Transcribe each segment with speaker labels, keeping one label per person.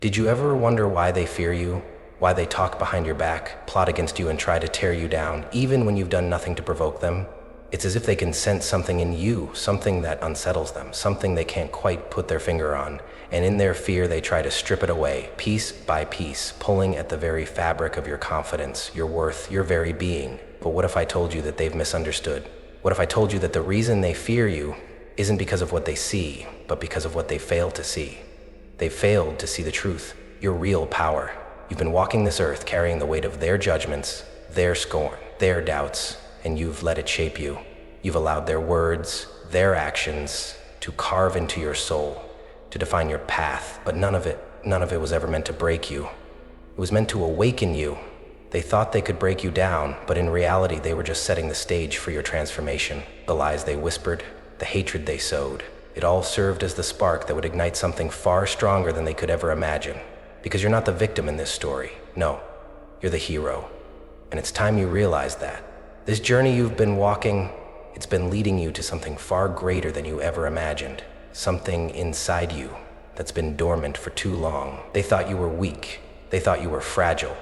Speaker 1: Did you ever wonder why they fear you? Why they talk behind your back, plot against you, and try to tear you down, even when you've done nothing to provoke them? It's as if they can sense something in you, something that unsettles them, something they can't quite put their finger on, and in their fear they try to strip it away, piece by piece, pulling at the very fabric of your confidence, your worth, your very being. But what if I told you that they've misunderstood? What if I told you that the reason they fear you isn't because of what they see, but because of what they fail to see? They failed to see the truth, your real power. You've been walking this earth carrying the weight of their judgments, their scorn, their doubts, and you've let it shape you. You've allowed their words, their actions, to carve into your soul, to define your path, but none of it was ever meant to break you. It was meant to awaken you. They thought they could break you down, but in reality they were just setting the stage for your transformation. The lies they whispered, the hatred they sowed, it all served as the spark that would ignite something far stronger than they could ever imagine. Because you're not the victim in this story. No, you're the hero. And it's time you realize that. This journey you've been walking, it's been leading you to something far greater than you ever imagined. Something inside you that's been dormant for too long. They thought you were weak. They thought you were fragile.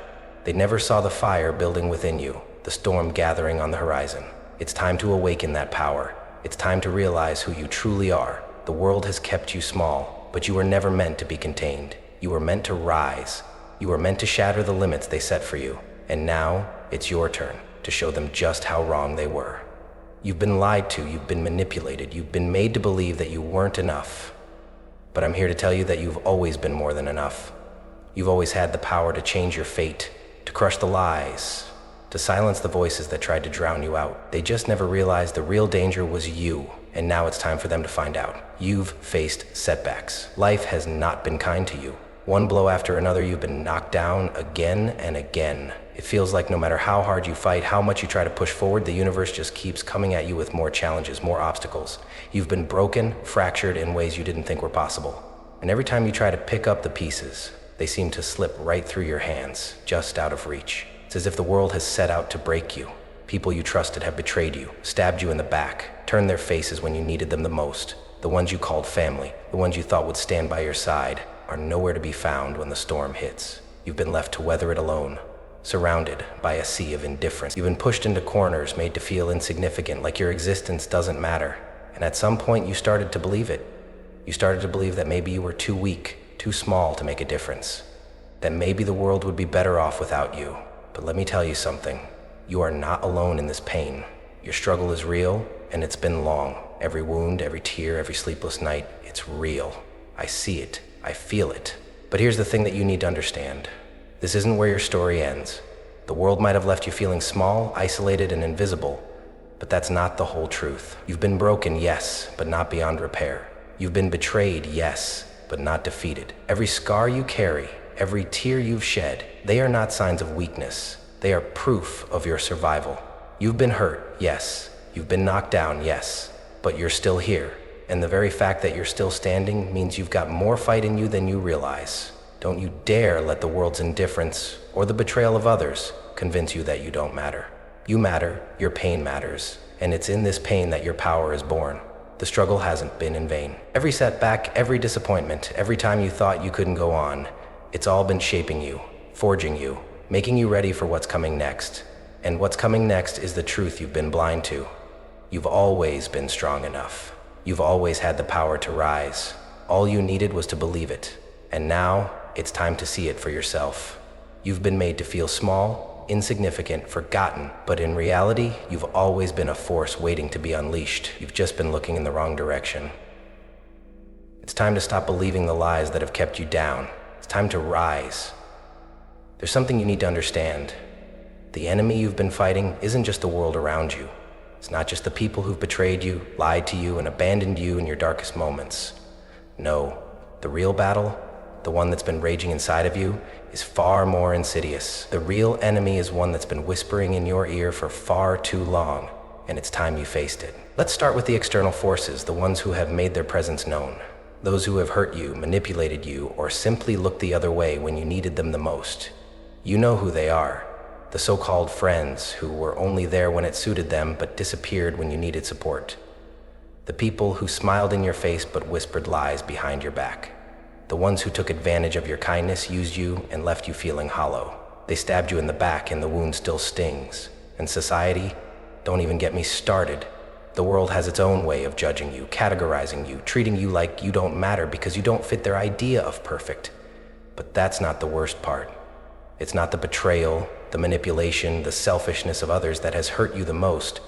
Speaker 1: They never saw the fire building within you, the storm gathering on the horizon. It's time to awaken that power. It's time to realize who you truly are. The world has kept you small, but you were never meant to be contained. You were meant to rise. You were meant to shatter the limits they set for you. And now, it's your turn to show them just how wrong they were. You've been lied to, you've been manipulated, you've been made to believe that you weren't enough. But I'm here to tell you that you've always been more than enough. You've always had the power to change your fate, to crush the lies, to silence the voices that tried to drown you out. They just never realized the real danger was you, and now it's time for them to find out. You've faced setbacks. Life has not been kind to you. One blow after another, you've been knocked down again and again. It feels like no matter how hard you fight, how much you try to push forward, the universe just keeps coming at you with more challenges, more obstacles. You've been broken, fractured in ways you didn't think were possible. And every time you try to pick up the pieces, they seem to slip right through your hands, just out of reach. It's as if the world has set out to break you. People you trusted have betrayed you, stabbed you in the back, turned their faces when you needed them the most. The ones you called family, the ones you thought would stand by your side, are nowhere to be found when the storm hits. You've been left to weather it alone, surrounded by a sea of indifference. You've been pushed into corners, made to feel insignificant, like your existence doesn't matter. And at some point you started to believe it. You started to believe that maybe you were too weak, too small to make a difference. That maybe the world would be better off without you. But let me tell you something. You are not alone in this pain. Your struggle is real, and it's been long. Every wound, every tear, every sleepless night, it's real. I see it. I feel it. But here's the thing that you need to understand. This isn't where your story ends. The world might have left you feeling small, isolated, and invisible, but that's not the whole truth. You've been broken, yes, but not beyond repair. You've been betrayed, yes, but not defeated. Every scar you carry, every tear you've shed, they are not signs of weakness. They are proof of your survival. You've been hurt, yes. You've been knocked down, yes, but you're still here. And the very fact that you're still standing means you've got more fight in you than you realize. Don't you dare let the world's indifference or the betrayal of others convince you that you don't matter. You matter, your pain matters, and it's in this pain that your power is born. The struggle hasn't been in vain. Every setback, every disappointment, every time you thought you couldn't go on, it's all been shaping you, forging you, making you ready for what's coming next. And what's coming next is the truth you've been blind to. You've always been strong enough. You've always had the power to rise. All you needed was to believe it. And now, it's time to see it for yourself. You've been made to feel small, insignificant, forgotten, but in reality, you've always been a force waiting to be unleashed. You've just been looking in the wrong direction. It's time to stop believing the lies that have kept you down. It's time to rise. There's something you need to understand. The enemy you've been fighting isn't just the world around you. It's not just the people who've betrayed you, lied to you, and abandoned you in your darkest moments. No, the real battle, the one that's been raging inside of you, is far more insidious. The real enemy is one that's been whispering in your ear for far too long, and it's time you faced it. Let's start with the external forces, the ones who have made their presence known. Those who have hurt you, manipulated you, or simply looked the other way when you needed them the most. You know who they are. The so-called friends who were only there when it suited them but disappeared when you needed support. The people who smiled in your face but whispered lies behind your back. The ones who took advantage of your kindness, used you, and left you feeling hollow. They stabbed you in the back and the wound still stings. And society? Don't even get me started. The world has its own way of judging you, categorizing you, treating you like you don't matter because you don't fit their idea of perfect. But that's not the worst part. It's not the betrayal, the manipulation, the selfishness of others that has hurt you the most.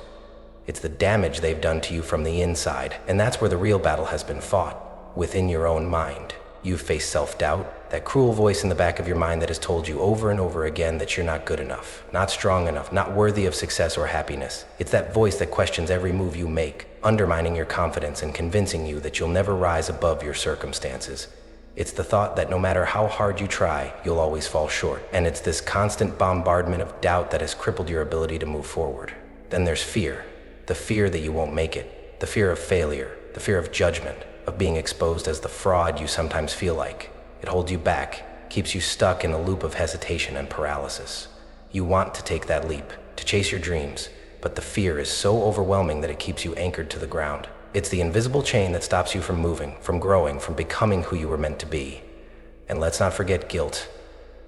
Speaker 1: It's the damage they've done to you from the inside. And that's where the real battle has been fought, within your own mind. You've faced self-doubt, that cruel voice in the back of your mind that has told you over and over again that you're not good enough, not strong enough, not worthy of success or happiness. It's that voice that questions every move you make, undermining your confidence and convincing you that you'll never rise above your circumstances. It's the thought that no matter how hard you try, you'll always fall short. And it's this constant bombardment of doubt that has crippled your ability to move forward. Then there's fear, the fear that you won't make it, the fear of failure, the fear of judgment, of being exposed as the fraud you sometimes feel like. It holds you back, keeps you stuck in a loop of hesitation and paralysis. You want to take that leap, to chase your dreams, but the fear is so overwhelming that it keeps you anchored to the ground. It's the invisible chain that stops you from moving, from growing, from becoming who you were meant to be. And let's not forget guilt.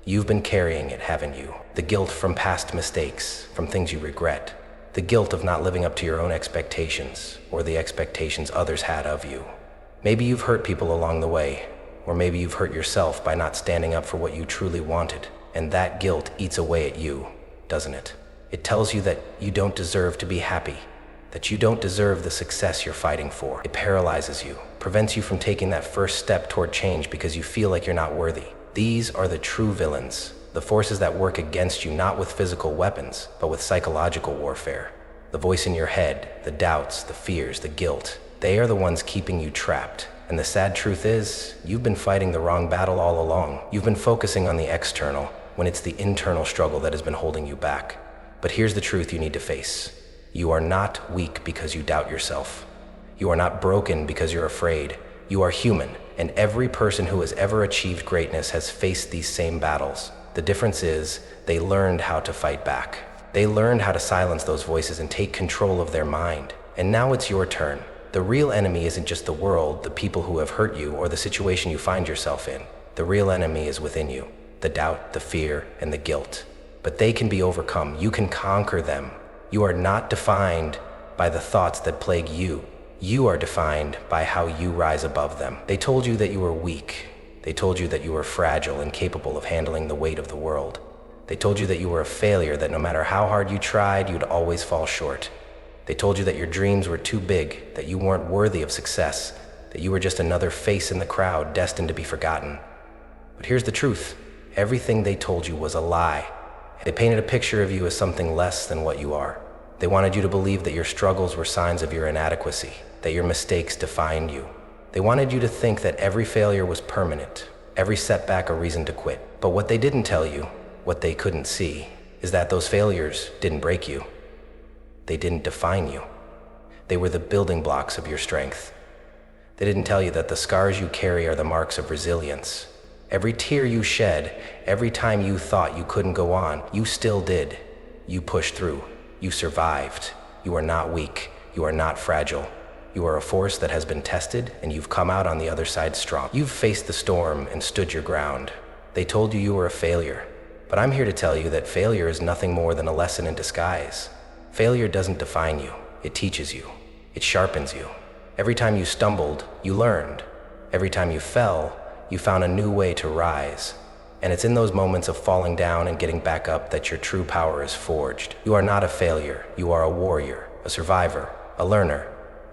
Speaker 1: You've been carrying it, haven't you? The guilt from past mistakes, from things you regret. The guilt of not living up to your own expectations, or the expectations others had of you. Maybe you've hurt people along the way, or maybe you've hurt yourself by not standing up for what you truly wanted. And that guilt eats away at you, doesn't it? It tells you that you don't deserve to be happy, that you don't deserve the success you're fighting for. It paralyzes you, prevents you from taking that first step toward change because you feel like you're not worthy. These are the true villains, the forces that work against you not with physical weapons, but with psychological warfare. The voice in your head, the doubts, the fears, the guilt, they are the ones keeping you trapped. And the sad truth is, you've been fighting the wrong battle all along. You've been focusing on the external, when it's the internal struggle that has been holding you back. But here's the truth you need to face. You are not weak because you doubt yourself. You are not broken because you're afraid. You are human, and every person who has ever achieved greatness has faced these same battles. The difference is, they learned how to fight back. They learned how to silence those voices and take control of their mind. And now it's your turn. The real enemy isn't just the world, the people who have hurt you, or the situation you find yourself in. The real enemy is within you, the doubt, the fear, and the guilt. But they can be overcome. You can conquer them. You are not defined by the thoughts that plague you. You are defined by how you rise above them. They told you that you were weak. They told you that you were fragile, incapable of handling the weight of the world. They told you that you were a failure, that no matter how hard you tried, you'd always fall short. They told you that your dreams were too big, that you weren't worthy of success, that you were just another face in the crowd destined to be forgotten. But here's the truth. Everything they told you was a lie. They painted a picture of you as something less than what you are. They wanted you to believe that your struggles were signs of your inadequacy, that your mistakes defined you. They wanted you to think that every failure was permanent, every setback a reason to quit. But what they didn't tell you, what they couldn't see, is that those failures didn't break you. They didn't define you. They were the building blocks of your strength. They didn't tell you that the scars you carry are the marks of resilience. Every tear you shed, every time you thought you couldn't go on, you still did. You pushed through. You survived. You are not weak. You are not fragile. You are a force that has been tested, and you've come out on the other side strong. You've faced the storm and stood your ground. They told you you were a failure. But I'm here to tell you that failure is nothing more than a lesson in disguise. Failure doesn't define you. It teaches you. It sharpens you. Every time you stumbled, you learned. Every time you fell, you found a new way to rise. And it's in those moments of falling down and getting back up that your true power is forged. You are not a failure. You are a warrior, a survivor, a learner.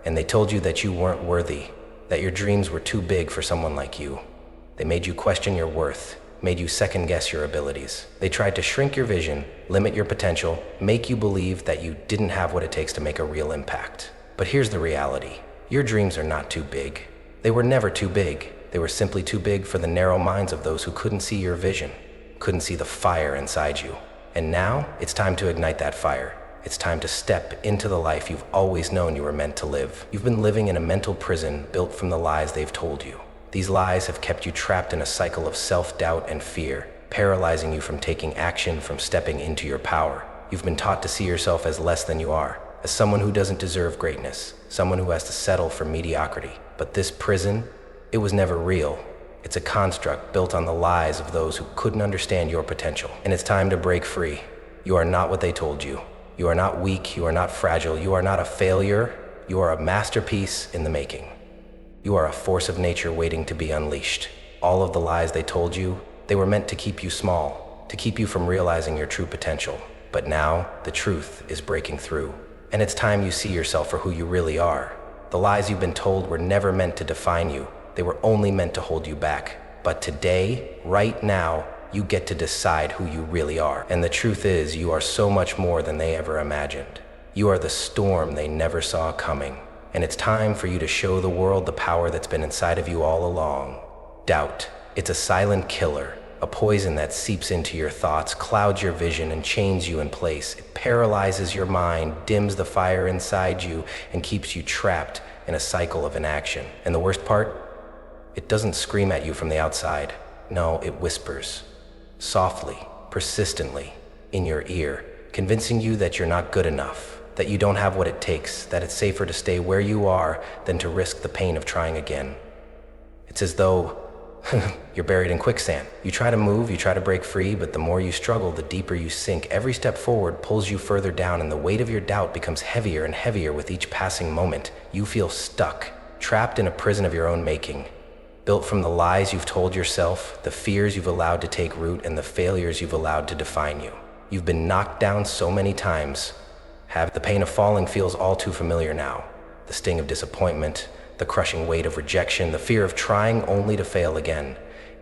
Speaker 1: And they told you that you weren't worthy, that your dreams were too big for someone like you. They made you question your worth, made you second-guess your abilities. They tried to shrink your vision, limit your potential, make you believe that you didn't have what it takes to make a real impact. But here's the reality. Your dreams are not too big. They were never too big. They were simply too big for the narrow minds of those who couldn't see your vision, couldn't see the fire inside you. And now, it's time to ignite that fire. It's time to step into the life you've always known you were meant to live. You've been living in a mental prison built from the lies they've told you. These lies have kept you trapped in a cycle of self-doubt and fear, paralyzing you from taking action, from stepping into your power. You've been taught to see yourself as less than you are, as someone who doesn't deserve greatness, someone who has to settle for mediocrity. But this prison, it was never real. It's a construct built on the lies of those who couldn't understand your potential. And it's time to break free. You are not what they told you. You are not weak, you are not fragile, you are not a failure, you are a masterpiece in the making. You are a force of nature waiting to be unleashed. All of the lies they told you, they were meant to keep you small, to keep you from realizing your true potential. But now, the truth is breaking through. And it's time you see yourself for who you really are. The lies you've been told were never meant to define you. They were only meant to hold you back. But today, right now, you get to decide who you really are. And the truth is, you are so much more than they ever imagined. You are the storm they never saw coming. And it's time for you to show the world the power that's been inside of you all along. Doubt. It's a silent killer, a poison that seeps into your thoughts, clouds your vision, and chains you in place. It paralyzes your mind, dims the fire inside you, and keeps you trapped in a cycle of inaction. And the worst part? It doesn't scream at you from the outside. No, it whispers. Softly, persistently, in your ear, convincing you that you're not good enough, that you don't have what it takes, that it's safer to stay where you are than to risk the pain of trying again. It's as though you're buried in quicksand. You try to move, you try to break free, but the more you struggle, the deeper you sink. Every step forward pulls you further down, and the weight of your doubt becomes heavier and heavier with each passing moment. You feel stuck, trapped in a prison of your own making, built from the lies you've told yourself, the fears you've allowed to take root, and the failures you've allowed to define you. You've been knocked down so many times. The pain of falling feels all too familiar now. The sting of disappointment, the crushing weight of rejection, the fear of trying only to fail again.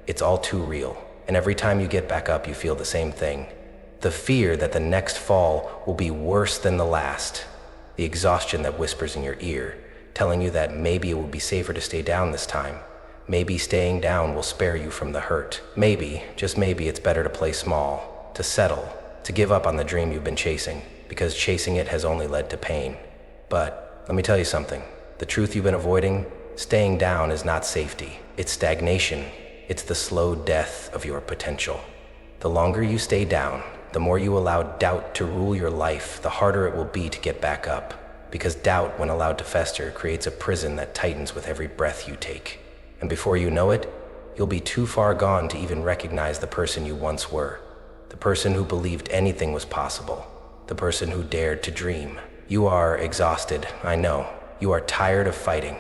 Speaker 1: It's all too real. And every time you get back up, you feel the same thing. The fear that the next fall will be worse than the last. The exhaustion that whispers in your ear, telling you that maybe it will be safer to stay down this time. Maybe staying down will spare you from the hurt. Maybe, just maybe, it's better to play small, to settle, to give up on the dream you've been chasing, because chasing it has only led to pain. But let me tell you something. The truth you've been avoiding, staying down, is not safety. It's stagnation. It's the slow death of your potential. The longer you stay down, the more you allow doubt to rule your life, the harder it will be to get back up. Because doubt, when allowed to fester, creates a prison that tightens with every breath you take. And before you know it, you'll be too far gone to even recognize the person you once were. The person who believed anything was possible. The person who dared to dream. You are exhausted, I know. You are tired of fighting.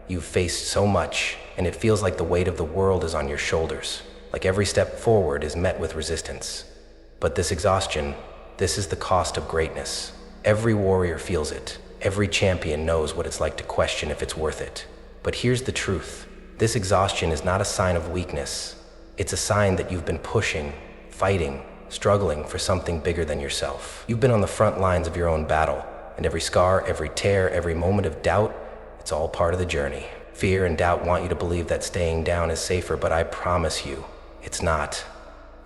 Speaker 1: You've faced so much, and it feels like the weight of the world is on your shoulders. Like every step forward is met with resistance. But this exhaustion, this is the cost of greatness. Every warrior feels it. Every champion knows what it's like to question if it's worth it. But here's the truth. This exhaustion is not a sign of weakness. It's a sign that you've been pushing, fighting, struggling for something bigger than yourself. You've been on the front lines of your own battle, and every scar, every tear, every moment of doubt, it's all part of the journey. Fear and doubt want you to believe that staying down is safer, but I promise you, it's not.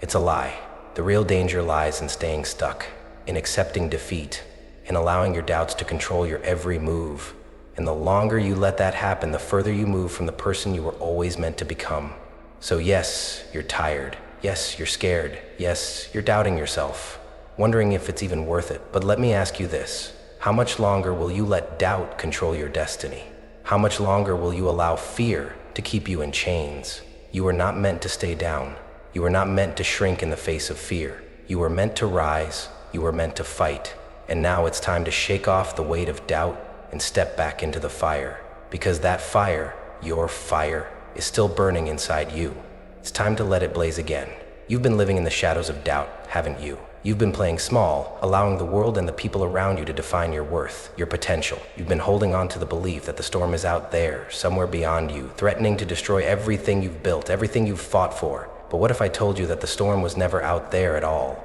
Speaker 1: It's a lie. The real danger lies in staying stuck, in accepting defeat, in allowing your doubts to control your every move. And the longer you let that happen, the further you move from the person you were always meant to become. So yes, you're tired. Yes, you're scared. Yes, you're doubting yourself, wondering if it's even worth it. But let me ask you this. How much longer will you let doubt control your destiny? How much longer will you allow fear to keep you in chains? You were not meant to stay down. You were not meant to shrink in the face of fear. You were meant to rise. You were meant to fight. And now it's time to shake off the weight of doubt and step back into the fire, because that fire, your fire, is still burning inside you. It's time to let it blaze again. You've been living in the shadows of doubt, haven't you? You've been playing small, allowing the world and the people around you to define your worth, your potential. You've been holding on to the belief that the storm is out there, somewhere beyond you, threatening to destroy everything you've built, everything you've fought for. But what if I told you that the storm was never out there at all?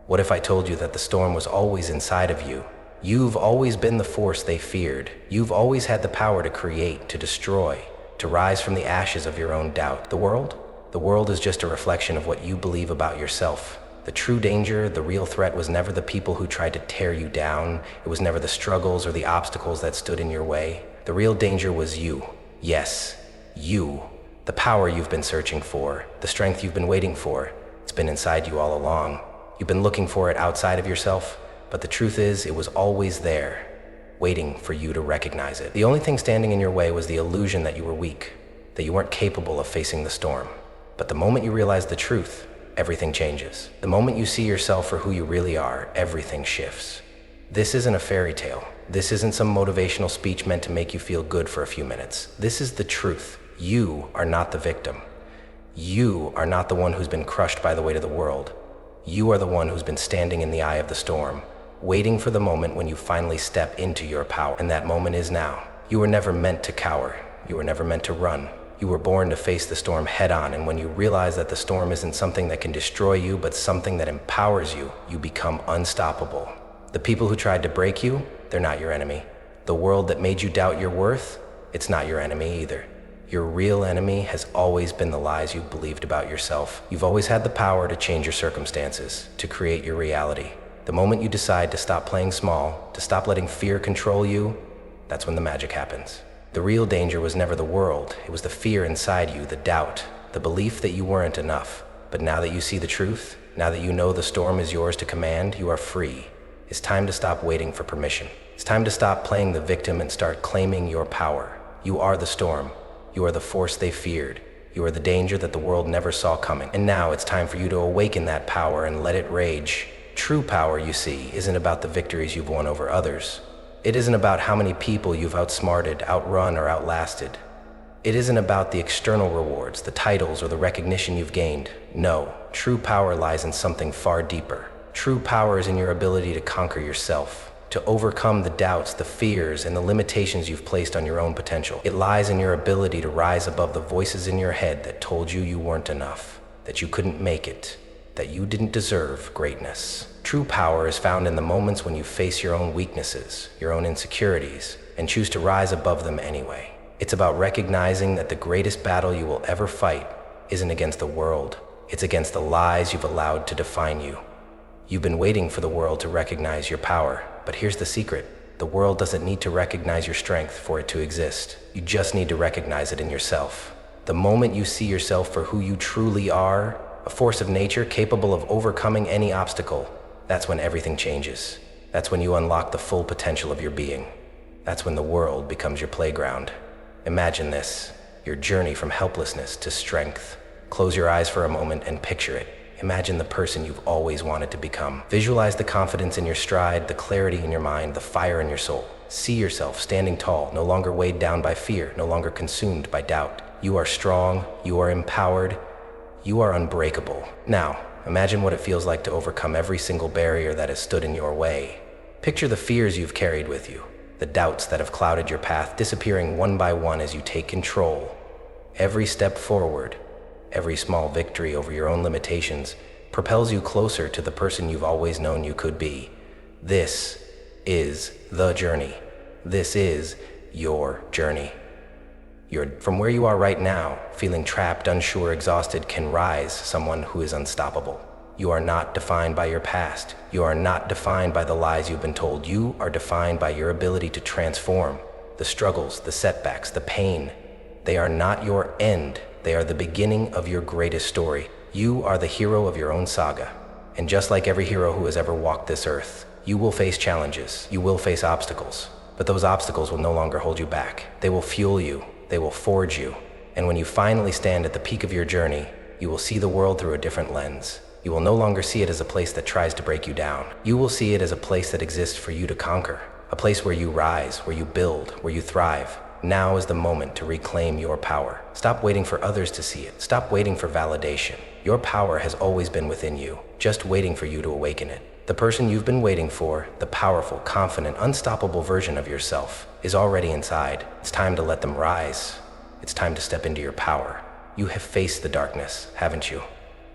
Speaker 1: What if I told you that the storm was always inside of you? You've always been the force they feared. You've always had the power to create, to destroy, to rise from the ashes of your own doubt. The world is just a reflection of what you believe about yourself. The true danger, the real threat, was never the people who tried to tear you down. It was never the struggles or the obstacles that stood in your way. The real danger was you. Yes, you. The power you've been searching for, the strength you've been waiting for. It's been inside you all along. You've been looking for it outside of yourself. But the truth is, it was always there, waiting for you to recognize it. The only thing standing in your way was the illusion that you were weak, that you weren't capable of facing the storm. But the moment you realize the truth, everything changes. The moment you see yourself for who you really are, everything shifts. This isn't a fairy tale. This isn't some motivational speech meant to make you feel good for a few minutes. This is the truth. You are not the victim. You are not the one who's been crushed by the weight of the world. You are the one who's been standing in the eye of the storm, waiting for the moment when you finally step into your power. And that moment is now. You were never meant to cower. You were never meant to run. You were born to face the storm head on, and when you realize that the storm isn't something that can destroy you, but something that empowers you, you become unstoppable. The people who tried to break you, they're not your enemy. The world that made you doubt your worth, it's not your enemy either. Your real enemy has always been the lies you've believed about yourself. You've always had the power to change your circumstances, to create your reality. The moment you decide to stop playing small, to stop letting fear control you, that's when the magic happens. The real danger was never the world. It was the fear inside you, the doubt, the belief that you weren't enough. But now that you see the truth, now that you know the storm is yours to command, you are free. It's time to stop waiting for permission. It's time to stop playing the victim and start claiming your power. You are the storm. You are the force they feared. You are the danger that the world never saw coming. And now it's time for you to awaken that power and let it rage. True power, you see, isn't about the victories you've won over others. It isn't about how many people you've outsmarted, outrun, or outlasted. It isn't about the external rewards, the titles, or the recognition you've gained. No, true power lies in something far deeper. True power is in your ability to conquer yourself, to overcome the doubts, the fears, and the limitations you've placed on your own potential. It lies in your ability to rise above the voices in your head that told you you weren't enough, that you couldn't make it, that you didn't deserve greatness. True power is found in the moments when you face your own weaknesses, your own insecurities, and choose to rise above them anyway. It's about recognizing that the greatest battle you will ever fight isn't against the world, it's against the lies you've allowed to define you. You've been waiting for the world to recognize your power, but here's the secret. The world doesn't need to recognize your strength for it to exist. You just need to recognize it in yourself. The moment you see yourself for who you truly are, a force of nature capable of overcoming any obstacle, that's when everything changes. That's when you unlock the full potential of your being. That's when the world becomes your playground. Imagine this, your journey from helplessness to strength. Close your eyes for a moment and picture it. Imagine the person you've always wanted to become. Visualize the confidence in your stride, the clarity in your mind, the fire in your soul. See yourself standing tall, no longer weighed down by fear, no longer consumed by doubt. You are strong, you are empowered, you are unbreakable. Now, imagine what it feels like to overcome every single barrier that has stood in your way. Picture the fears you've carried with you, the doubts that have clouded your path, disappearing one by one as you take control. Every step forward, every small victory over your own limitations propels you closer to the person you've always known you could be. This is the journey. This is your journey. From where you are right now, feeling trapped, unsure, exhausted, can rise someone who is unstoppable. You are not defined by your past. You are not defined by the lies you've been told. You are defined by your ability to transform. The struggles, the setbacks, the pain, they are not your end. They are the beginning of your greatest story. You are the hero of your own saga. And just like every hero who has ever walked this earth, you will face challenges. You will face obstacles. But those obstacles will no longer hold you back. They will fuel you. They will forge you. And when you finally stand at the peak of your journey, you will see the world through a different lens. You will no longer see it as a place that tries to break you down. You will see it as a place that exists for you to conquer. A place where you rise, where you build, where you thrive. Now is the moment to reclaim your power. Stop waiting for others to see it. Stop waiting for validation. Your power has always been within you, just waiting for you to awaken it. The person you've been waiting for, the powerful, confident, unstoppable version of yourself, is already inside. It's time to let them rise. It's time to step into your power. You have faced the darkness, haven't you?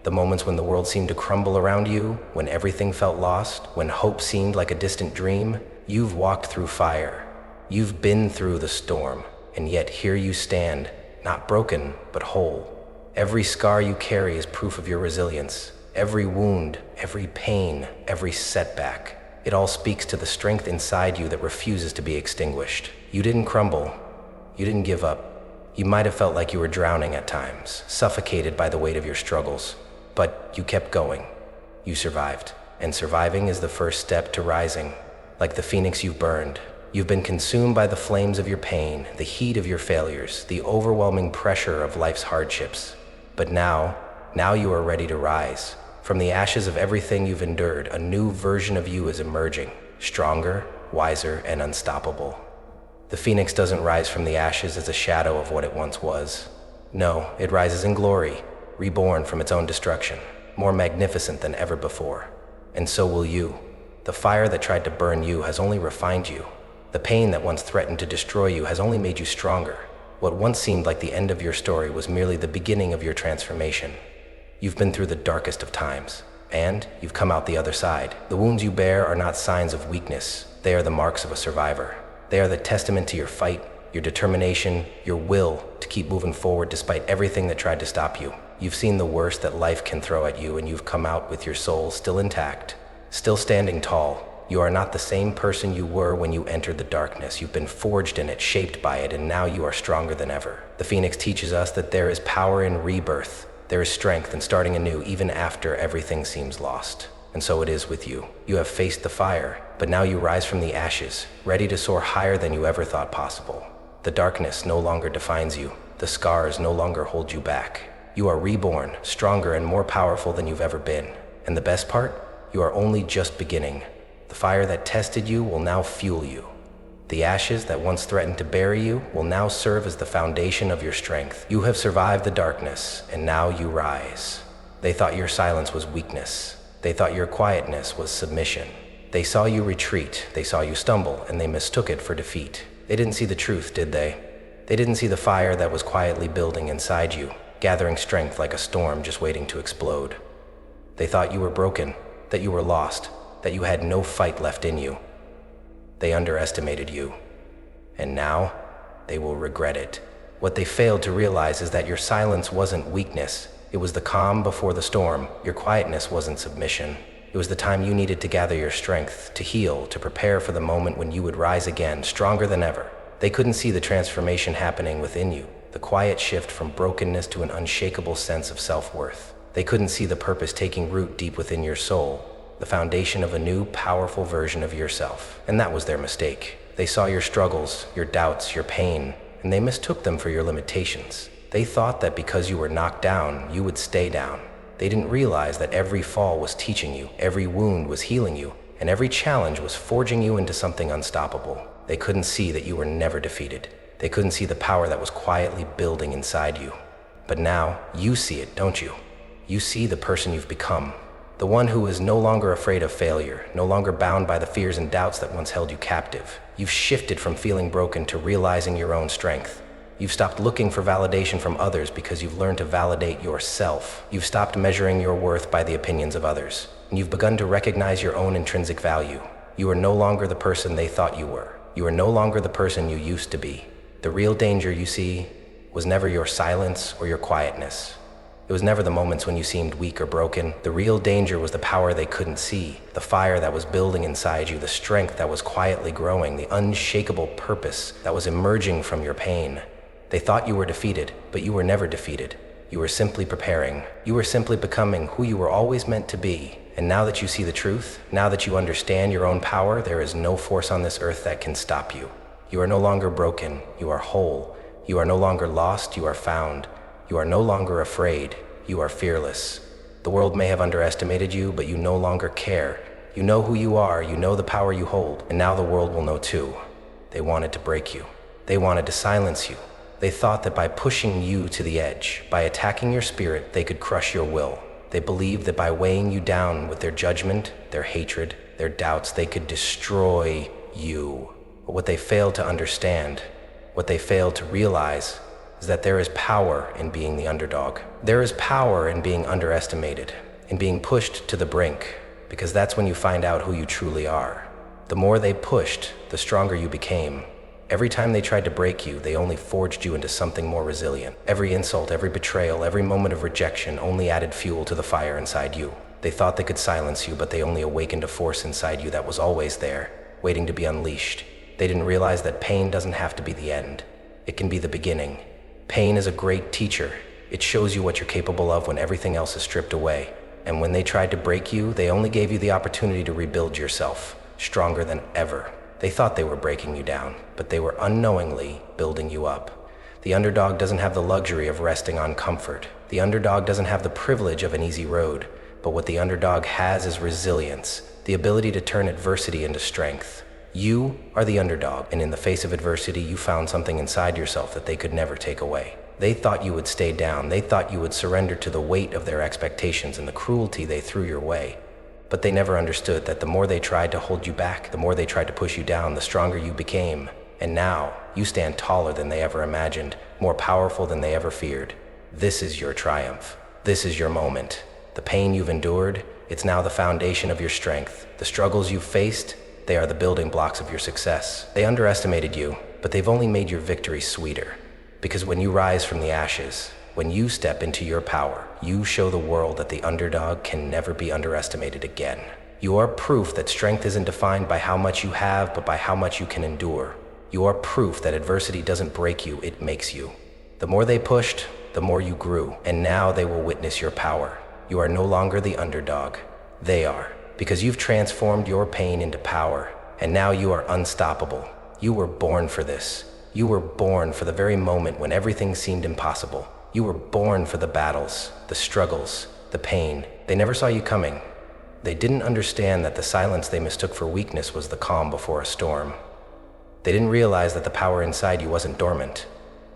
Speaker 1: The moments when the world seemed to crumble around you, when everything felt lost, when hope seemed like a distant dream. You've walked through fire. You've been through the storm, and yet here you stand, not broken, but whole. Every scar you carry is proof of your resilience. Every wound, every pain, every setback, it all speaks to the strength inside you that refuses to be extinguished. You didn't crumble. You didn't give up. You might have felt like you were drowning at times, suffocated by the weight of your struggles. But you kept going. You survived. And surviving is the first step to rising. Like the phoenix you've burned, You've been consumed by the flames of your pain, the heat of your failures, the overwhelming pressure of life's hardships. But now you are ready to rise. From the ashes of everything you've endured, a new version of you is emerging, stronger, wiser, and unstoppable. The phoenix doesn't rise from the ashes as a shadow of what it once was. No, it rises in glory, reborn from its own destruction, more magnificent than ever before. And so will you. The fire that tried to burn you has only refined you. The pain that once threatened to destroy you has only made you stronger. What once seemed like the end of your story was merely the beginning of your transformation. You've been through the darkest of times, and you've come out the other side. The wounds you bear are not signs of weakness. They are the marks of a survivor. They are the testament to your fight, your determination, your will to keep moving forward despite everything that tried to stop you. You've seen the worst that life can throw at you, and you've come out with your soul still intact, still standing tall. You are not the same person you were when you entered the darkness. You've been forged in it, shaped by it, and now you are stronger than ever. The Phoenix teaches us that there is power in rebirth. There is strength in starting anew, even after everything seems lost. And so it is with you. You have faced the fire, but now you rise from the ashes, ready to soar higher than you ever thought possible. The darkness no longer defines you. The scars no longer hold you back. You are reborn, stronger and more powerful than you've ever been. And the best part? You are only just beginning. The fire that tested you will now fuel you. The ashes that once threatened to bury you will now serve as the foundation of your strength. You have survived the darkness, and now you rise. They thought your silence was weakness. They thought your quietness was submission. They saw you retreat, they saw you stumble, and they mistook it for defeat. They didn't see the truth, did they? They didn't see the fire that was quietly building inside you, gathering strength like a storm just waiting to explode. They thought you were broken, that you were lost, that you had no fight left in you. They underestimated you. And now, they will regret it. What they failed to realize is that your silence wasn't weakness. It was the calm before the storm. Your quietness wasn't submission. It was the time you needed to gather your strength, to heal, to prepare for the moment when you would rise again, stronger than ever. They couldn't see the transformation happening within you, the quiet shift from brokenness to an unshakable sense of self-worth. They couldn't see the purpose taking root deep within your soul, the foundation of a new, powerful version of yourself. And that was their mistake. They saw your struggles, your doubts, your pain, and they mistook them for your limitations. They thought that because you were knocked down, you would stay down. They didn't realize that every fall was teaching you, every wound was healing you, and every challenge was forging you into something unstoppable. They couldn't see that you were never defeated. They couldn't see the power that was quietly building inside you. But now, you see it, don't you? You see the person you've become. The one who is no longer afraid of failure, no longer bound by the fears and doubts that once held you captive. You've shifted from feeling broken to realizing your own strength. You've stopped looking for validation from others because you've learned to validate yourself. You've stopped measuring your worth by the opinions of others. And you've begun to recognize your own intrinsic value. You are no longer the person they thought you were. You are no longer the person you used to be. The real danger, you see, was never your silence or your quietness. It was never the moments when you seemed weak or broken. The real danger was the power they couldn't see, the fire that was building inside you, the strength that was quietly growing, the unshakable purpose that was emerging from your pain. They thought you were defeated, but you were never defeated. You were simply preparing. You were simply becoming who you were always meant to be. And now that you see the truth, now that you understand your own power, there is no force on this earth that can stop you. You are no longer broken, you are whole. You are no longer lost, you are found. You are no longer afraid, you are fearless. The world may have underestimated you, but you no longer care. You know who you are, you know the power you hold, and now the world will know too. They wanted to break you. They wanted to silence you. They thought that by pushing you to the edge, by attacking your spirit, they could crush your will. They believed that by weighing you down with their judgment, their hatred, their doubts, they could destroy you. But what they failed to understand, what they failed to realize, is that there is power in being the underdog. There is power in being underestimated, in being pushed to the brink, because that's when you find out who you truly are. The more they pushed, the stronger you became. Every time they tried to break you, they only forged you into something more resilient. Every insult, every betrayal, every moment of rejection only added fuel to the fire inside you. They thought they could silence you, but they only awakened a force inside you that was always there, waiting to be unleashed. They didn't realize that pain doesn't have to be the end. It can be the beginning. Pain is a great teacher. It shows you what you're capable of when everything else is stripped away. And when they tried to break you, they only gave you the opportunity to rebuild yourself, stronger than ever. They thought they were breaking you down, but they were unknowingly building you up. The underdog doesn't have the luxury of resting on comfort. The underdog doesn't have the privilege of an easy road, but what the underdog has is resilience, the ability to turn adversity into strength. You are the underdog, and in the face of adversity, you found something inside yourself that they could never take away. They thought you would stay down. They thought you would surrender to the weight of their expectations and the cruelty they threw your way. But they never understood that the more they tried to hold you back, the more they tried to push you down, the stronger you became. And now, you stand taller than they ever imagined, more powerful than they ever feared. This is your triumph. This is your moment. The pain you've endured, it's now the foundation of your strength. The struggles you've faced, they are the building blocks of your success. They underestimated you, but they've only made your victory sweeter. Because when you rise from the ashes, when you step into your power, you show the world that the underdog can never be underestimated again. You are proof that strength isn't defined by how much you have, but by how much you can endure. You are proof that adversity doesn't break you, it makes you. The more they pushed, the more you grew, and now they will witness your power. You are no longer the underdog. They are, because you've transformed your pain into power, and now you are unstoppable. You were born for this. You were born for the very moment when everything seemed impossible. You were born for the battles, the struggles, the pain. They never saw you coming. They didn't understand that the silence they mistook for weakness was the calm before a storm. They didn't realize that the power inside you wasn't dormant.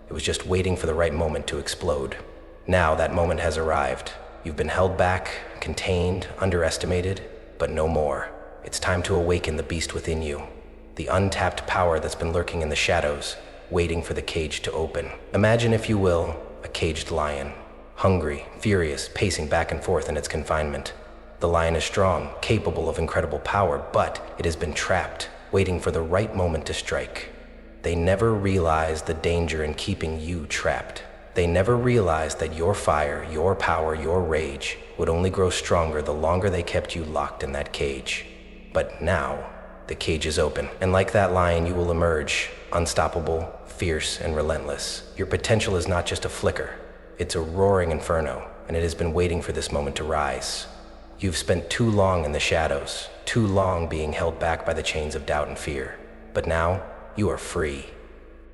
Speaker 1: It was just waiting for the right moment to explode. Now that moment has arrived. You've been held back, contained, underestimated, but no more. It's time to awaken the beast within you. The untapped power that's been lurking in the shadows, waiting for the cage to open. Imagine, if you will, a caged lion. Hungry, furious, pacing back and forth in its confinement. The lion is strong, capable of incredible power, but it has been trapped, waiting for the right moment to strike. They never realized the danger in keeping you trapped. They never realized that your fire, your power, your rage would only grow stronger the longer they kept you locked in that cage. But now, the cage is open, and like that lion, you will emerge, unstoppable, fierce, and relentless. Your potential is not just a flicker. It's a roaring inferno, and it has been waiting for this moment to rise. You've spent too long in the shadows, too long being held back by the chains of doubt and fear. But now, you are free.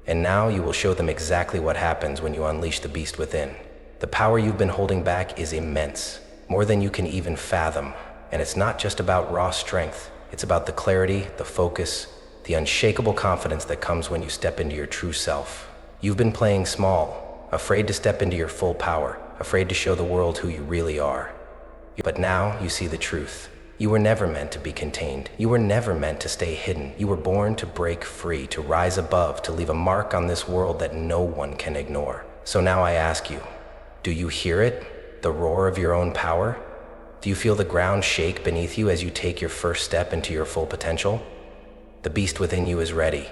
Speaker 1: And now you will show them exactly what happens when you unleash the beast within. The power you've been holding back is immense, more than you can even fathom. And it's not just about raw strength. It's about the clarity, the focus, the unshakable confidence that comes when you step into your true self. You've been playing small, afraid to step into your full power, afraid to show the world who you really are. But now you see the truth. You were never meant to be contained. You were never meant to stay hidden. You were born to break free, to rise above, to leave a mark on this world that no one can ignore. So now I ask you, do you hear it? The roar of your own power? Do you feel the ground shake beneath you as you take your first step into your full potential? The beast within you is ready.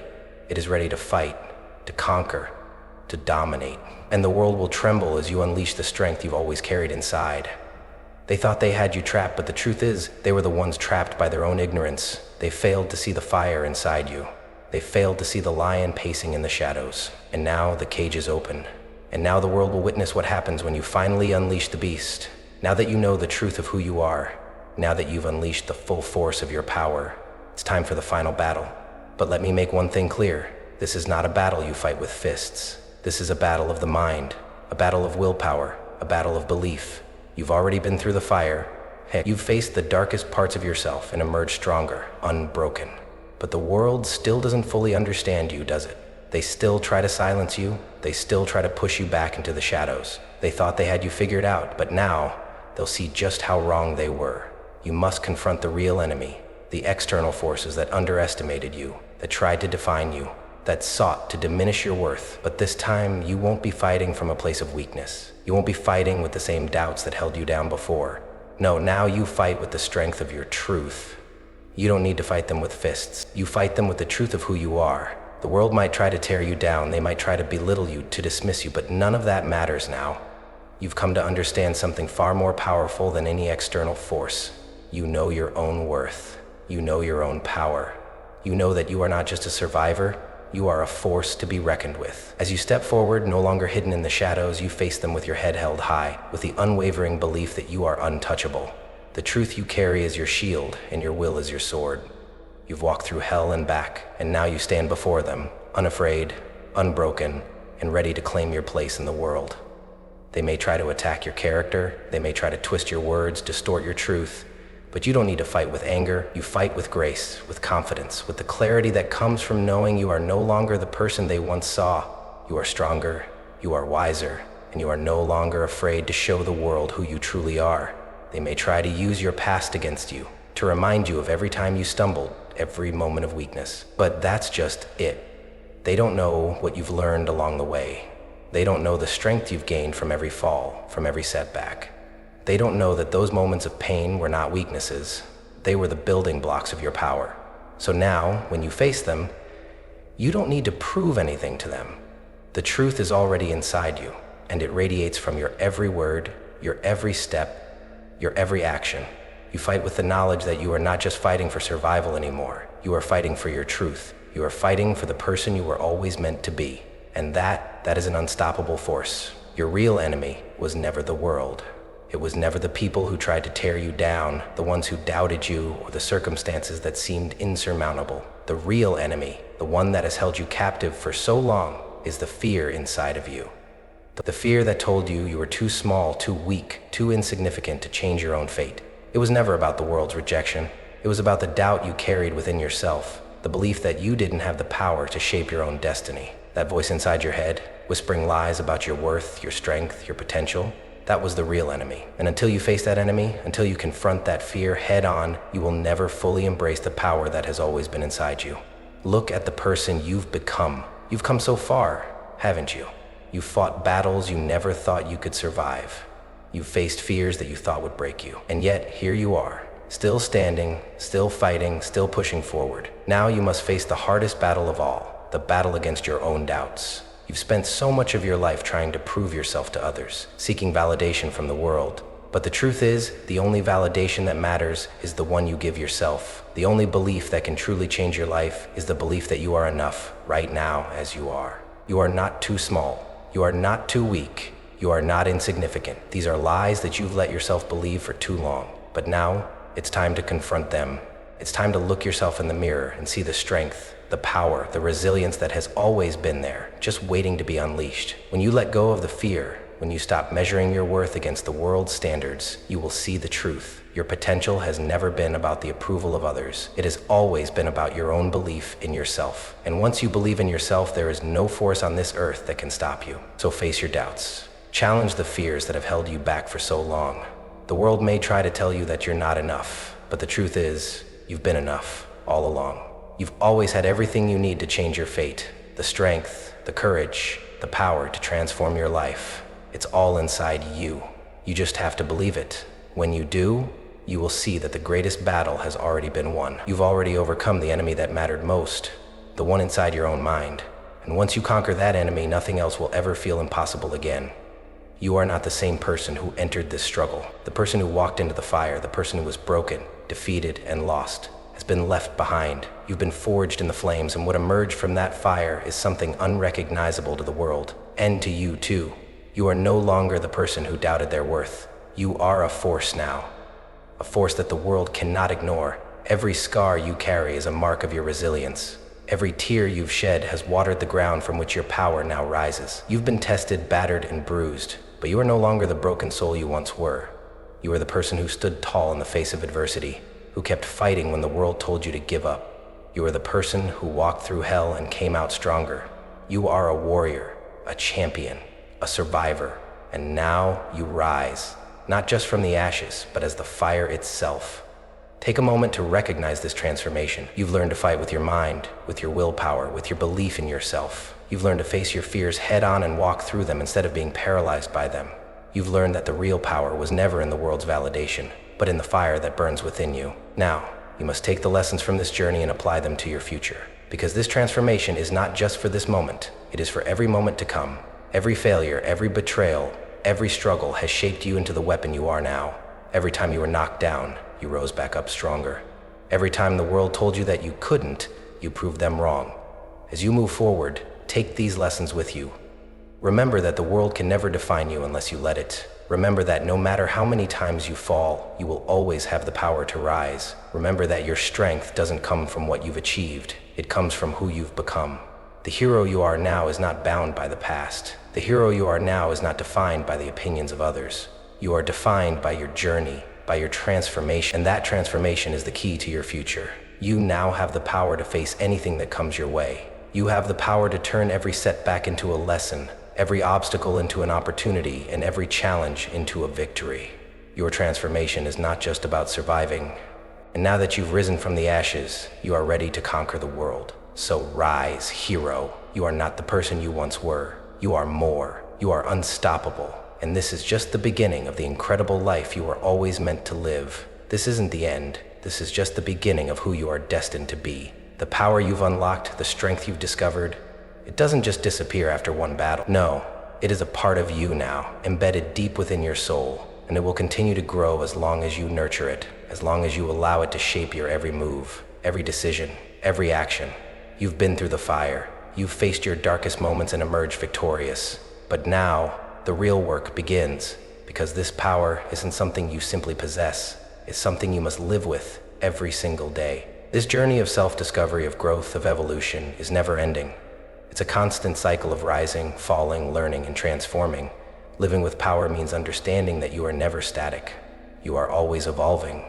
Speaker 1: It is ready to fight, to conquer, to dominate. And the world will tremble as you unleash the strength you've always carried inside. They thought they had you trapped, but the truth is, they were the ones trapped by their own ignorance. They failed to see the fire inside you. They failed to see the lion pacing in the shadows. And now the cage is open. And now the world will witness what happens when you finally unleash the beast. Now that you know the truth of who you are, now that you've unleashed the full force of your power, it's time for the final battle. But let me make one thing clear. This is not a battle you fight with fists. This is a battle of the mind, a battle of willpower, a battle of belief. You've already been through the fire. Heck, you've faced the darkest parts of yourself and emerged stronger, unbroken. But the world still doesn't fully understand you, does it? They still try to silence you. They still try to push you back into the shadows. They thought they had you figured out, but now they'll see just how wrong they were. You must confront the real enemy, the external forces that underestimated you, that tried to define you, that sought to diminish your worth. But this time, you won't be fighting from a place of weakness. You won't be fighting with the same doubts that held you down before. No, now you fight with the strength of your truth. You don't need to fight them with fists. You fight them with the truth of who you are. The world might try to tear you down. They might try to belittle you, to dismiss you, but none of that matters now. You've come to understand something far more powerful than any external force. You know your own worth. You know your own power. You know that you are not just a survivor. You are a force to be reckoned with. As you step forward, no longer hidden in the shadows, you face them with your head held high, with the unwavering belief that you are untouchable. The truth you carry is your shield, and your will is your sword. You've walked through hell and back, and now you stand before them, unafraid, unbroken, and ready to claim your place in the world. They may try to attack your character, they may try to twist your words, distort your truth, but you don't need to fight with anger. You fight with grace, with confidence, with the clarity that comes from knowing you are no longer the person they once saw. You are stronger, you are wiser, and you are no longer afraid to show the world who you truly are. They may try to use your past against you, to remind you of every time you stumbled, every moment of weakness. But that's just it. They don't know what you've learned along the way. They don't know the strength you've gained from every fall, from every setback. They don't know that those moments of pain were not weaknesses. They were the building blocks of your power. So now, when you face them, you don't need to prove anything to them. The truth is already inside you, and it radiates from your every word, your every step, your every action. You fight with the knowledge that you are not just fighting for survival anymore. You are fighting for your truth. You are fighting for the person you were always meant to be. And that is an unstoppable force. Your real enemy was never the world. It was never the people who tried to tear you down, the ones who doubted you, or the circumstances that seemed insurmountable. The real enemy, the one that has held you captive for so long, is the fear inside of you. The fear that told you you were too small, too weak, too insignificant to change your own fate. It was never about the world's rejection. It was about the doubt you carried within yourself, the belief that you didn't have the power to shape your own destiny. That voice inside your head, whispering lies about your worth, your strength, your potential, that was the real enemy. And until you face that enemy, until you confront that fear head on, you will never fully embrace the power that has always been inside you. Look at the person you've become. You've come so far, haven't you? You've fought battles you never thought you could survive. You've faced fears that you thought would break you. And yet, here you are, still standing, still fighting, still pushing forward. Now you must face the hardest battle of all, the battle against your own doubts. You've spent so much of your life trying to prove yourself to others, seeking validation from the world. But the truth is, the only validation that matters is the one you give yourself. The only belief that can truly change your life is the belief that you are enough, right now as you are. You are not too small. You are not too weak. You are not insignificant. These are lies that you've let yourself believe for too long. But now, it's time to confront them. It's time to look yourself in the mirror and see the strength, the power, the resilience that has always been there, just waiting to be unleashed. When you let go of the fear, when you stop measuring your worth against the world's standards, you will see the truth. Your potential has never been about the approval of others. It has always been about your own belief in yourself. And once you believe in yourself, there is no force on this earth that can stop you. So face your doubts. Challenge the fears that have held you back for so long. The world may try to tell you that you're not enough, but the truth is, you've been enough all along. You've always had everything you need to change your fate. The strength, the courage, the power to transform your life. It's all inside you. You just have to believe it. When you do, you will see that the greatest battle has already been won. You've already overcome the enemy that mattered most, the one inside your own mind. And once you conquer that enemy, nothing else will ever feel impossible again. You are not the same person who entered this struggle. The person who walked into the fire, the person who was broken, defeated, and lost, has been left behind. You've been forged in the flames, and what emerged from that fire is something unrecognizable to the world, and to you too. You are no longer the person who doubted their worth. You are a force now, a force that the world cannot ignore. Every scar you carry is a mark of your resilience. Every tear you've shed has watered the ground from which your power now rises. You've been tested, battered, and bruised, but you are no longer the broken soul you once were. You are the person who stood tall in the face of adversity, who kept fighting when the world told you to give up. You are the person who walked through hell and came out stronger. You are a warrior, a champion, a survivor, and now you rise, not just from the ashes, but as the fire itself. Take a moment to recognize this transformation. You've learned to fight with your mind, with your willpower, with your belief in yourself. You've learned to face your fears head on and walk through them instead of being paralyzed by them. You've learned that the real power was never in the world's validation, but in the fire that burns within you. Now, you must take the lessons from this journey and apply them to your future. Because this transformation is not just for this moment, it is for every moment to come. Every failure, every betrayal, every struggle has shaped you into the weapon you are now. Every time you were knocked down, you rose back up stronger. Every time the world told you that you couldn't, you proved them wrong. As you move forward, take these lessons with you. Remember that the world can never define you unless you let it. Remember that no matter how many times you fall, you will always have the power to rise. Remember that your strength doesn't come from what you've achieved. It comes from who you've become. The hero you are now is not bound by the past. The hero you are now is not defined by the opinions of others. You are defined by your journey, by your transformation, and that transformation is the key to your future. You now have the power to face anything that comes your way. You have the power to turn every setback into a lesson, every obstacle into an opportunity, and every challenge into a victory. Your transformation is not just about surviving. And now that you've risen from the ashes, you are ready to conquer the world. So rise, hero. You are not the person you once were. You are more. You are unstoppable. And this is just the beginning of the incredible life you were always meant to live. This isn't the end. This is just the beginning of who you are destined to be. The power you've unlocked, the strength you've discovered, it doesn't just disappear after one battle. No, it is a part of you now, embedded deep within your soul, and it will continue to grow as long as you nurture it, as long as you allow it to shape your every move, every decision, every action. You've been through the fire, you've faced your darkest moments and emerged victorious. But now, the real work begins, because this power isn't something you simply possess, it's something you must live with every single day. This journey of self-discovery, of growth, of evolution is never ending. It's a constant cycle of rising, falling, learning, and transforming. Living with power means understanding that you are never static. You are always evolving.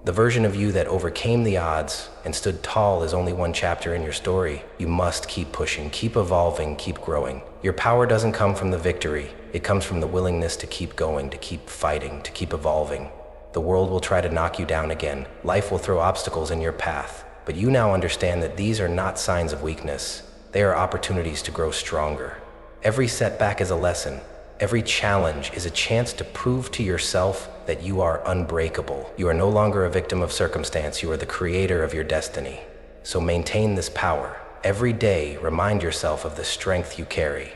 Speaker 1: The version of you that overcame the odds and stood tall is only one chapter in your story. You must keep pushing, keep evolving, keep growing. Your power doesn't come from the victory. It comes from the willingness to keep going, to keep fighting, to keep evolving. The world will try to knock you down again. Life will throw obstacles in your path. But you now understand that these are not signs of weakness. They are opportunities to grow stronger. Every setback is a lesson. Every challenge is a chance to prove to yourself that you are unbreakable. You are no longer a victim of circumstance. You are the creator of your destiny. So maintain this power. Every day, remind yourself of the strength you carry.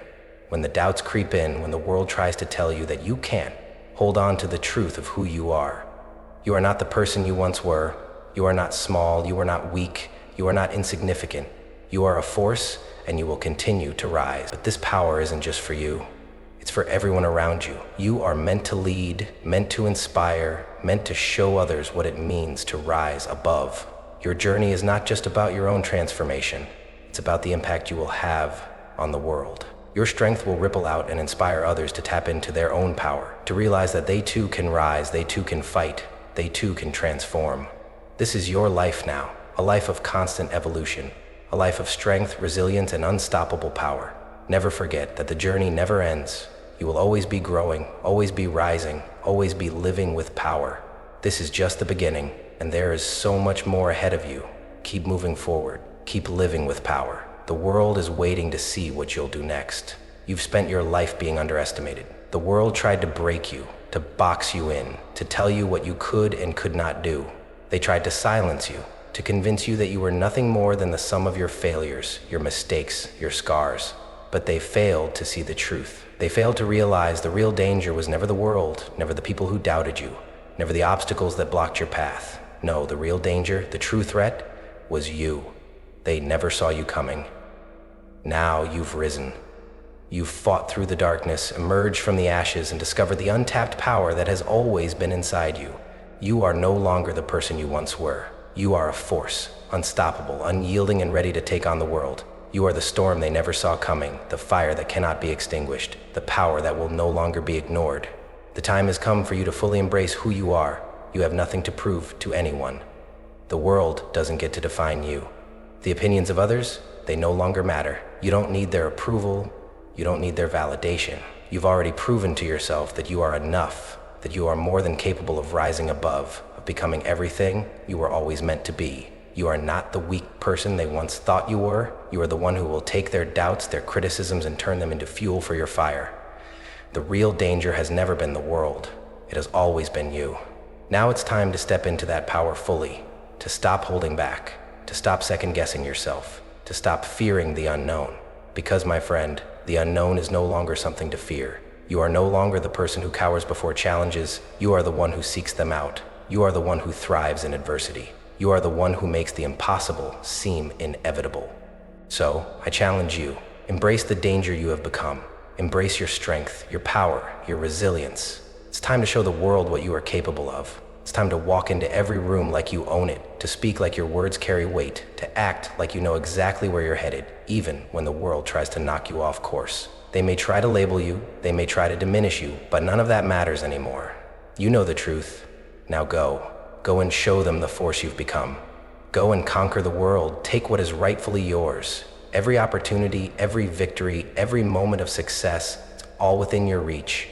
Speaker 1: When the doubts creep in, when the world tries to tell you that you can't, hold on to the truth of who you are. You are not the person you once were. You are not small. You are not weak. You are not insignificant. You are a force, and you will continue to rise. But this power isn't just for you. It's for everyone around you. You are meant to lead, meant to inspire, meant to show others what it means to rise above. Your journey is not just about your own transformation. It's about the impact you will have on the world. Your strength will ripple out and inspire others to tap into their own power, to realize that they too can rise, they too can fight, they too can transform. This is your life now, a life of constant evolution, a life of strength, resilience, and unstoppable power. Never forget that the journey never ends. You will always be growing, always be rising, always be living with power. This is just the beginning, and there is so much more ahead of you. Keep moving forward, keep living with power. The world is waiting to see what you'll do next. You've spent your life being underestimated. The world tried to break you, to box you in, to tell you what you could and could not do. They tried to silence you, to convince you that you were nothing more than the sum of your failures, your mistakes, your scars. But they failed to see the truth. They failed to realize the real danger was never the world, never the people who doubted you, never the obstacles that blocked your path. No, the real danger, the true threat, was you. They never saw you coming. Now you've risen. You've fought through the darkness, emerged from the ashes, and discovered the untapped power that has always been inside you. You are no longer the person you once were. You are a force, unstoppable, unyielding, and ready to take on the world. You are the storm they never saw coming, the fire that cannot be extinguished, the power that will no longer be ignored. The time has come for you to fully embrace who you are. You have nothing to prove to anyone. The world doesn't get to define you. The opinions of others, they no longer matter. You don't need their approval. You don't need their validation. You've already proven to yourself that you are enough, that you are more than capable of rising above, of becoming everything you were always meant to be. You are not the weak person they once thought you were. You are the one who will take their doubts, their criticisms, and turn them into fuel for your fire. The real danger has never been the world. It has always been you. Now it's time to step into that power fully, to stop holding back, to stop second-guessing yourself, to stop fearing the unknown. Because, my friend, the unknown is no longer something to fear. You are no longer the person who cowers before challenges. You are the one who seeks them out. You are the one who thrives in adversity. You are the one who makes the impossible seem inevitable. So, I challenge you, embrace the danger you have become. Embrace your strength, your power, your resilience. It's time to show the world what you are capable of. It's time to walk into every room like you own it, to speak like your words carry weight, to act like you know exactly where you're headed, even when the world tries to knock you off course. They may try to label you, they may try to diminish you, but none of that matters anymore. You know the truth. Now go. Go and show them the force you've become. Go and conquer the world. Take what is rightfully yours. Every opportunity, every victory, every moment of success, it's all within your reach.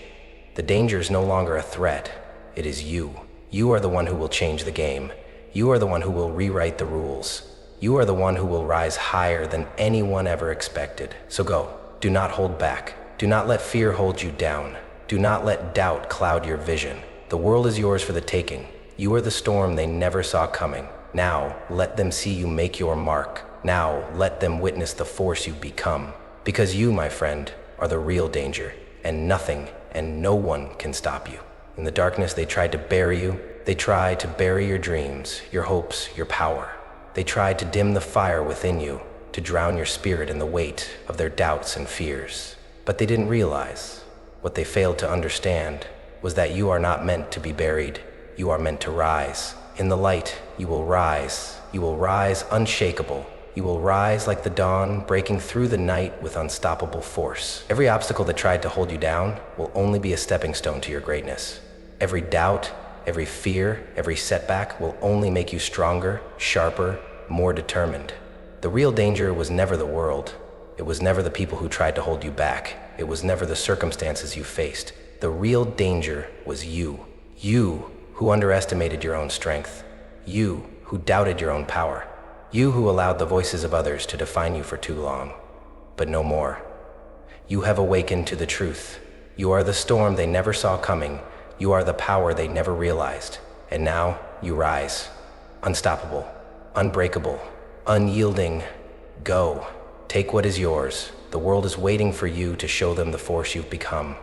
Speaker 1: The danger is no longer a threat. It is you. You are the one who will change the game. You are the one who will rewrite the rules. You are the one who will rise higher than anyone ever expected. So go. Do not hold back. Do not let fear hold you down. Do not let doubt cloud your vision. The world is yours for the taking. You are the storm they never saw coming. Now, let them see you make your mark. Now, let them witness the force you've become. Because you, my friend, are the real danger, and nothing and no one can stop you. In the darkness, they tried to bury you. They tried to bury your dreams, your hopes, your power. They tried to dim the fire within you, to drown your spirit in the weight of their doubts and fears. But they didn't realize. What they failed to understand was that you are not meant to be buried. You are meant to rise. In the light, you will rise. You will rise unshakable. You will rise like the dawn, breaking through the night with unstoppable force. Every obstacle that tried to hold you down will only be a stepping stone to your greatness. Every doubt, every fear, every setback will only make you stronger, sharper, more determined. The real danger was never the world. It was never the people who tried to hold you back. It was never the circumstances you faced. The real danger was you. You who underestimated your own strength. You who doubted your own power. You who allowed the voices of others to define you for too long. But no more. You have awakened to the truth. You are the storm they never saw coming. You are the power they never realized. And now you rise. Unstoppable, unbreakable, unyielding. Go. Take what is yours. The world is waiting for you to show them the force you've become.